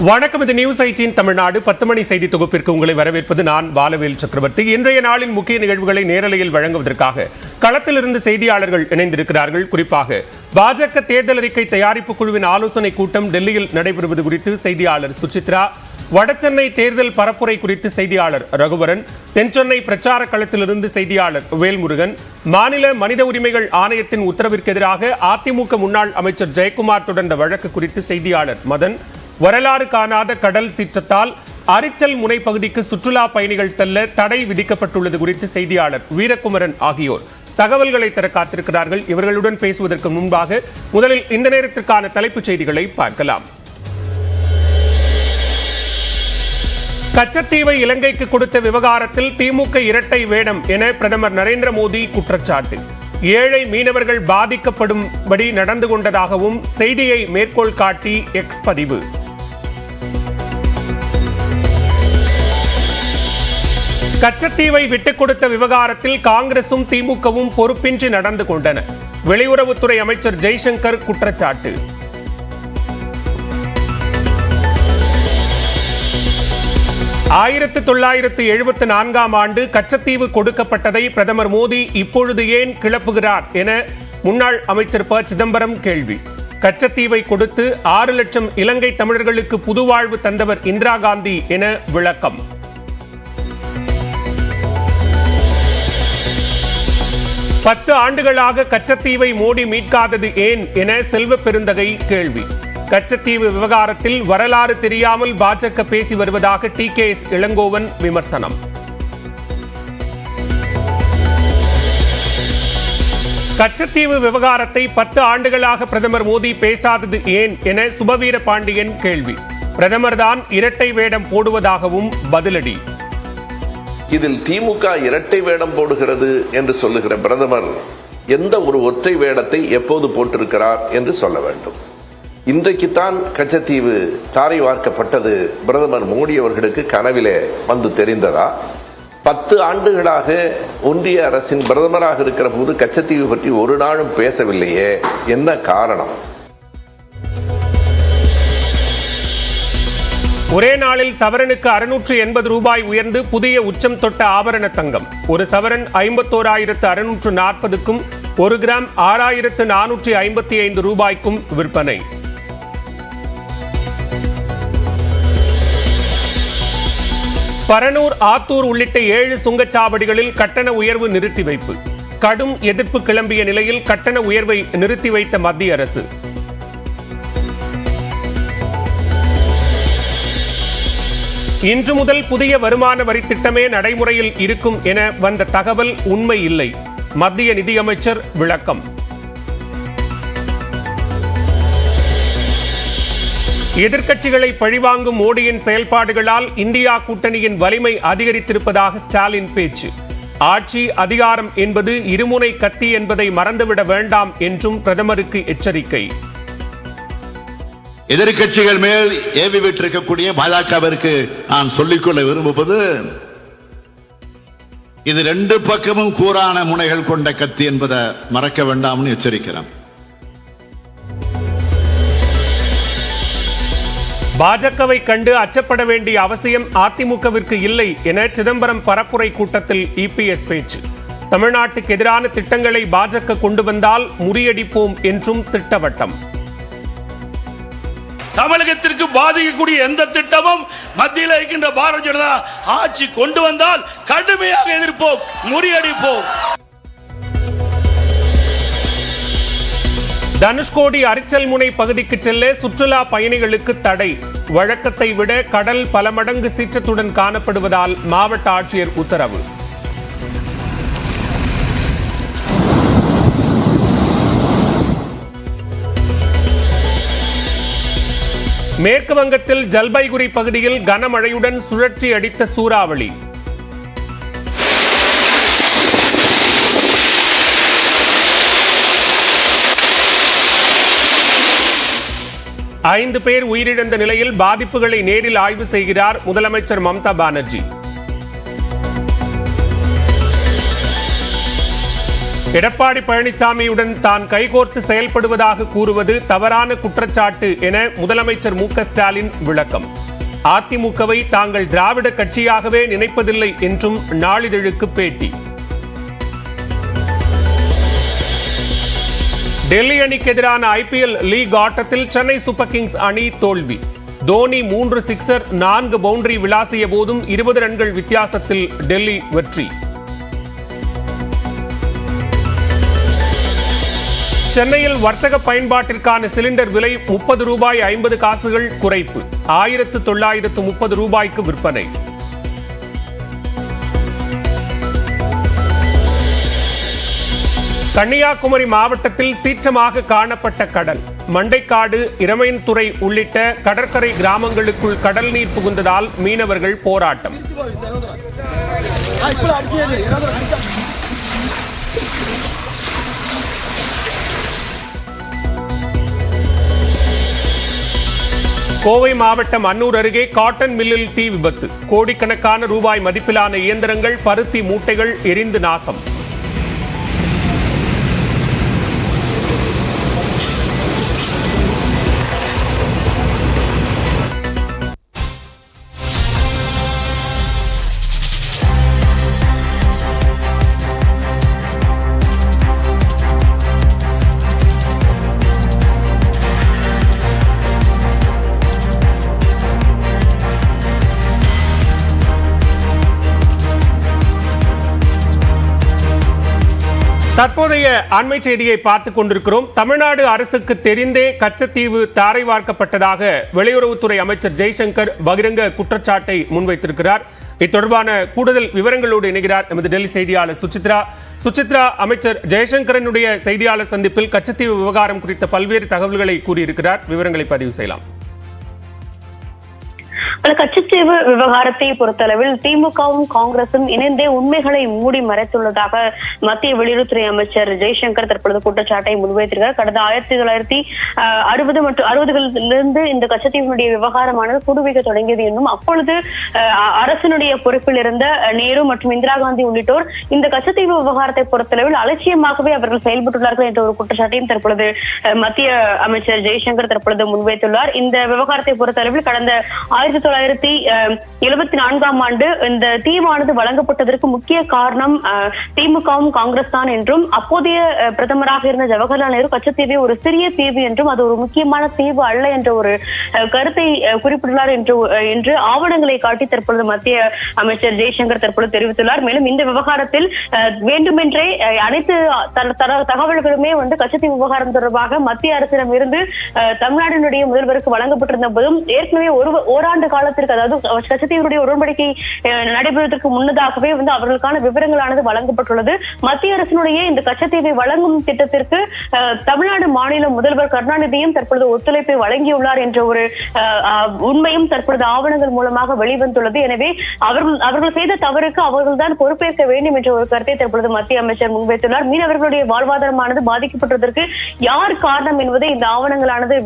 வணக்கம். இது நியூஸ் 18 தமிழ்நாடு 10 மணி செய்தி தொகுப்பிற்கு உங்களை வரவேற்பது நான் பாலவேல் சக்கரவர்த்தி. இன்றைய நாளின் முக்கிய நிகழ்வுகளை நேரலையில் வழங்குவதற்காக களத்திலிருந்து செய்தியாளர்கள் இணைந்திருக்கிறார்கள். குறிப்பாக பாஜக தேர்தல் அறிக்கை தயாரிப்பு குழுவின் ஆலோசனை கூட்டம் டெல்லியில் நடைபெறுவது குறித்து செய்தியாளர் சுசித்ரா, வடசென்னை தேர்தல் பரப்புரை குறித்து செய்தியாளர் ரகுவரன், தென்சென்னை பிரச்சார களத்திலிருந்து செய்தியாளர் வேல்முருகன், மாநில மனித உரிமைகள் ஆணையத்தின் உத்தரவிற்கு எதிராக அதிமுக முன்னாள் அமைச்சர் ஜெயக்குமார் தொடர்ந்த வழக்கு குறித்து செய்தியாளர் மதன், வரலாறு காணாத கடல் சீற்றத்தால் அரிச்சல் முனை பகுதிக்கு சுற்றுலா பயணிகள் செல்ல தடை விதிக்கப்பட்டுள்ளது குறித்து செய்தியாளர் வீரகுமரன் ஆகியோர் தகவல்களை தர காத்திருக்கிறார்கள். இவர்களுடன் பேசுவதற்கு முன்பாக முதலில் இந்த நேரத்திற்கான தலைப்புச் செய்திகளை பார்க்கலாம். கச்சத்தீவை இலங்கைக்கு கொடுத்த விவகாரத்தில் திமுக இரட்டை வேடம் என பிரதமர் நரேந்திர மோடி குற்றச்சாட்டு. ஏழை மீனவர்கள் பாதிக்கப்படும்படி நடந்து கொண்டதாகவும் செய்தியை மேற்கோள் காட்டி எக்ஸ் பதிவு. கச்சத்தீவை விட்டுக் கொடுத்த விவகாரத்தில் காங்கிரசும் திமுகவும் பொறுப்பின்றி நடந்து கொண்டன. வெளியுறவுத்துறை அமைச்சர் ஜெய்சங்கர் குற்றச்சாட்டு. ஆயிரத்து 1974 ஆண்டு கச்சத்தீவு கொடுக்கப்பட்டதை பிரதமர் மோடி இப்பொழுது ஏன் கிளப்புகிறார் என முன்னாள் அமைச்சர் ப. சிதம்பரம் கேள்வி. கச்சத்தீவை கொடுத்து 6 லட்சம் இலங்கை தமிழர்களுக்கு புதுவாழ்வு தந்தவர் இந்திரா காந்தி என விளக்கம். பத்து ஆண்டுகளாக கச்சத்தீவை மோடி மீட்காதது ஏன் என செல்வ பெருந்தகை கேள்வி. கச்சத்தீவு விவகாரத்தில் வரலாறு தெரியாமல் பாஜக பேசி வருவதாக டி.கே.எஸ். இளங்கோவன் விமர்சனம். கச்சத்தீவு விவகாரத்தை 10 ஆண்டுகளாக பிரதமர் மோடி பேசாதது ஏன் என சுபவீர பாண்டியன் கேள்வி. பிரதமர் தான் இரட்டை வேடம் போடுவதாகவும் பதிலடி. இதில் திமுக இரட்டை வேடம் போடுகிறது என்று சொல்லுகிற பிரதமர் எந்த ஒரு ஒற்றை வேடத்தை எப்போது போட்டிருக்கிறார் என்று சொல்ல வேண்டும். இன்றைக்குத்தான் கச்சத்தீவு தாரை வார்க்கப்பட்டது பிரதமர் மோடி அவர்களுக்கு கனவிலே வந்து தெரிந்ததா? 10 ஆண்டுகளாக ஒன்றிய அரசின் பிரதமராக இருக்கிற போது கச்சத்தீவு பற்றி ஒரு நாளும் பேசவில்லையே, என்ன காரணம்? ஒரே நாளில் சவரனுக்கு 680 ரூபாய் உயர்ந்து புதிய உச்சம் தொட்ட ஆபரண தங்கம். ஒரு சவரன் 51,640க்கும் 1 கிராம் 6,455 ரூபாய்க்கும் விற்பனை. பரனூர், ஆத்தூர் உள்ளிட்ட 7 சுங்கச்சாவடிகளில் கட்டண உயர்வு நிறுத்தி வைப்பு. கடும் எதிர்ப்பு கிளம்பிய நிலையில் கட்டண உயர்வை நிறுத்தி வைத்த மத்திய அரசு. இன்று முதல் புதிய வருமான வரி திட்டமே நடைமுறையில் இருக்கும் என வந்த தகவல் உண்மை இல்லை. மத்திய நிதியமைச்சர் விளக்கம். எதிர்க்கட்சிகளை பழிவாங்கும் மோடியின் செயல்பாடுகளால் இந்தியா கூட்டணியின் வலிமை அதிகரித்திருப்பதாக ஸ்டாலின் பேச்சு. ஆட்சி அதிகாரம் என்பது இருமுனை கத்தி என்பதை மறந்துவிட வேண்டாம் என்றும் பிரதமருக்கு எச்சரிக்கை. எதிர்க்கட்சிகள் மேல் ஏவி விட்டிருக்கக்கூடிய பாஜகவிற்கு நான் சொல்லிக்கொள்ள விரும்புவது, இது 2 பக்கமும் கூரான முனைகள் கொண்ட கத்தி என்பதை மறக்க வேண்டாம்னு எச்சரிக்கிறேன். பாஜகவை கண்டு அச்சப்பட வேண்டிய அவசியம் அதிமுகவிற்கு இல்லை என சிதம்பரம் பரப்புரை கூட்டத்தில் இபிஎஸ் பேச்சு. தமிழ்நாட்டுக்கு எதிரான திட்டங்களை பாஜக கொண்டு வந்தால் முறியடிப்போம் என்றும் திட்டவட்டம். தமிழகத்திற்கு பாதிக்கக்கூடிய எந்த திட்டமும் மத்தியில் இருக்கின்ற பாரதிய ஜனதா ஆட்சி கொண்டு வந்தால் கடுமையாக எதிர்ப்போம், முறியடிப்போம். தனுஷ்கோடி அரிச்சல் முனை பகுதிக்கு செல்ல சுற்றுலா பயணிகளுக்கு தடை. வழக்கத்தை விட கடல் பல மடங்கு சீற்றத்துடன் காணப்படுவதால் மாவட்ட ஆட்சியர் உத்தரவு. மேற்கு வங்கத்தில் ஜல்பைகுரி பகுதியில் கனமழையுடன் சுழற்சி அடித்த சூறாவளி. ஐந்து பேர் உயிரிழந்த நிலையில் பாதிப்புகளை நேரில் ஆய்வு செய்கிறார் முதலமைச்சர் மம்தா பானர்ஜி. எடப்பாடி பழனிசாமியுடன் தான் கைகோர்த்து செயல்படுவதாக கூறுவது தவறான குற்றச்சாட்டு என முதலமைச்சர் மு க ஸ்டாலின் விளக்கம். அதிமுகவை தாங்கள் திராவிட கட்சியாகவே நினைப்பதில்லை என்றும் நாளிதழுக்கு பேட்டி. டெல்லி அணிக்கு எதிரான IPL லீக் ஆட்டத்தில் சென்னை சூப்பர் கிங்ஸ் அணி தோல்வி. தோனி 3 சிக்சர் 4 பவுண்டரி விளாசிய போதும் 20 ரன்கள் வித்தியாசத்தில் டெல்லி வெற்றி. சென்னையில் வர்த்தக பயன்பாட்டிற்கான சிலிண்டர் விலை ₹30.50 குறைப்பு. 1930 ரூபாய்க்கு விற்பனை. கன்னியாகுமரி மாவட்டத்தில் சீற்றமாக காணப்பட்ட கடல். மண்டைக்காடு, இரமைன்துறை உள்ளிட்ட கடற்கரை கிராமங்களுக்குள் கடல் நீர் புகுந்ததால் மீனவர்கள் போராட்டம். கோவை மாவட்டம் அன்னூர் அருகே காட்டன் மில்லில் தீ விபத்து. கோடிக்கணக்கான ரூபாய் மதிப்பிலான இயந்திரங்கள், பருத்தி மூட்டைகள் எரிந்து நாசம். தற்போதைய அண்மை செய்தியை பார்த்துக் கொண்டிருக்கிறோம். தமிழ்நாடு அரசுக்கு தெரிந்தே கச்சத்தீவு தாரை வார்க்கப்பட்டதாக வெளியுறவுத்துறை அமைச்சர் ஜெய்சங்கர் பகிரங்க குற்றச்சாட்டை முன்வைத்திருக்கிறார். இத்தொடர்பான கூடுதல் விவரங்களோடு இணைகிறார் எமது டெல்லி செய்தியாளர் சுசித்ரா. சுசித்ரா, அமைச்சர் ஜெய்சங்கரனுடைய செய்தியாளர் சந்திப்பில் கச்சத்தீவு விவகாரம் குறித்த பல்வேறு தகவல்களை கூறியிருக்கிறார். விவரங்களை பதிவு செய்யலாம். கச்சத்தீவு விவகாரத்தை பொறுத்தளவில் திமுகவும் காங்கிரசும் இணைந்தே உண்மைகளை மூடி மறைத்துள்ளதாக மத்திய வெளியுறவுத்துறை அமைச்சர் ஜெய்சங்கர் தற்பொழுது குற்றச்சாட்டை முன்வைத்திருக்கிறார். கடந்த 1960 மற்றும் 60களிலிருந்து இந்த கச்சத்தீவினுடைய விவகாரமானது குடுவைக்க தொடங்கியது என்றும், அப்பொழுது அரசினுடைய பொறுப்பில் இருந்த நேரு மற்றும் இந்திரா காந்தி உள்ளிட்டோர் இந்த கச்சத்தீவு விவகாரத்தை பொறுத்தளவில் அலட்சியமாகவே அவர்கள் செயல்பட்டுள்ளார்கள் என்ற ஒரு குற்றச்சாட்டையும் தற்பொழுது மத்திய அமைச்சர் ஜெய்சங்கர் தற்பொழுது முன்வைத்துள்ளார். இந்த விவகாரத்தை பொறுத்தளவில் கடந்த 1974ஆம் ஆண்டு இந்த தீவானது வழங்கப்பட்டதற்கு முக்கிய காரணம் திமுகவும் காங்கிரஸ் தான் என்றும், அப்போதைய பிரதமராக இருந்த ஜவஹர்லால் நேரு கச்சத்தீவை ஒரு சிறிய தீவு என்றும் அது ஒரு முக்கியமான தீவு அல்ல என்ற ஒரு கருத்தை குறிப்பிட்டுள்ளார் என்று ஆவணங்களை காட்டி தற்பொழுது மத்திய அமைச்சர் ஜெய்சங்கர் தற்பொழுது தெரிவித்துள்ளார். மேலும் இந்த விவகாரத்தில் வேண்டுமென்றே அனைத்து தகவல்களுமே கச்சத்தீவு விவகாரம் தொடர்பாக மத்திய அரசிடம் இருந்து தமிழ்நாட்டினுடைய முதல்வருக்கு வழங்கப்பட்டிருந்த போதும் ஏற்கனவே ஓராண்டு காலத்திற்கு, அதாவது கச்சத்தீவுடைய உடன்படிக்கை நடைபெறுவதற்கு முன்னதாகவே அவர்களுக்கான விவரங்களானது வழங்கப்பட்டுள்ளது. மத்திய அரசினுடைய இந்த கச்சத்தீவை வழங்கும் திட்டத்திற்கு தமிழ்நாடு மாநில முதல்வர் கருணாநிதியும் தற்பொழுது ஒத்துழைப்பை வழங்கியுள்ளார் என்ற ஒரு உண்மையும் தற்பொழுது ஆவணங்கள் மூலமாக வெளிவந்துள்ளது. எனவே அவர்கள் செய்த தவறுக்கு அவர்கள் தான் பொறுப்பேற்க வேண்டும் என்ற ஒரு கருத்தை தற்பொழுது மத்திய அமைச்சர் முன்வைத்துள்ளார். மீனவர்களுடைய வாழ்வாதாரமானது பாதிக்கப்பட்டதற்கு யார் காரணம் என்பதை இந்த ஆவணங்களானது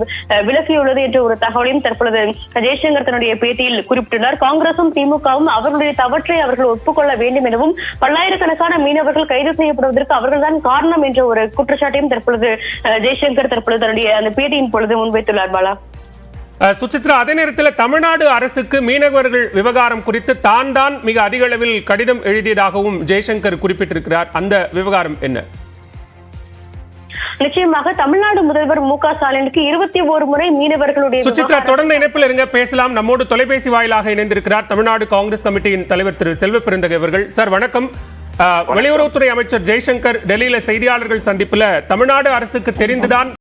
விளக்கியுள்ளது என்ற ஒரு தகவலையும் தற்பொழுது ஜெய்சங்கர் தன்னுடைய பேட்டியில் குறிப்பிட்டுள்ளார். காங்கிரசும் திமுகவும் அவர்களுடைய தவற்றை அவர்கள் ஒப்புக்கொள்ள வேண்டும் எனவும், பல்லாயிரக்கணக்கான மீனவர்கள் கைது செய்யப்படுவதற்கு அவர்கள்தான் காரணம் என்ற ஒரு குற்றச்சாட்டையும் தற்பொழுது ஜெய்சங்கர் தற்பொழுது தன்னுடைய அந்த பேட்டியின் பொழுது முன்வைத்துள்ளார். பாலா, சுசித்ரா, அதே நேரத்தில் தமிழ்நாடு அரசுக்கு மீனவர்கள் விவகாரம் குறித்து தான் மிக அதிக அளவில் கடிதம் எழுதியதாகவும் ஜெய்சங்கர் குறிப்பிட்டிருக்கிறார். அந்த விவகாரம் என்ன? நிச்சயமாக தமிழ்நாடு முதல்வர் மு க ஸ்டாலினுக்கு 21 முறை மீனவர்களுடைய சுசித்ரா, தொடர்ந்து இணைப்பில் இருங்க, பேசலாம். நம்மோடு தொலைபேசி வாயிலாக இணைந்திருக்கிறார் தமிழ்நாடு காங்கிரஸ் கமிட்டியின் தலைவர் திரு செல்வ பெருந்தகை அவர்கள். சார் வணக்கம். வெளியுறவுத்துறை அமைச்சர் ஜெய்சங்கர் டெல்லியில செய்தியாளர்கள் சந்திப்புல தமிழ்நாடு அரசுக்கு தெரிந்துதான்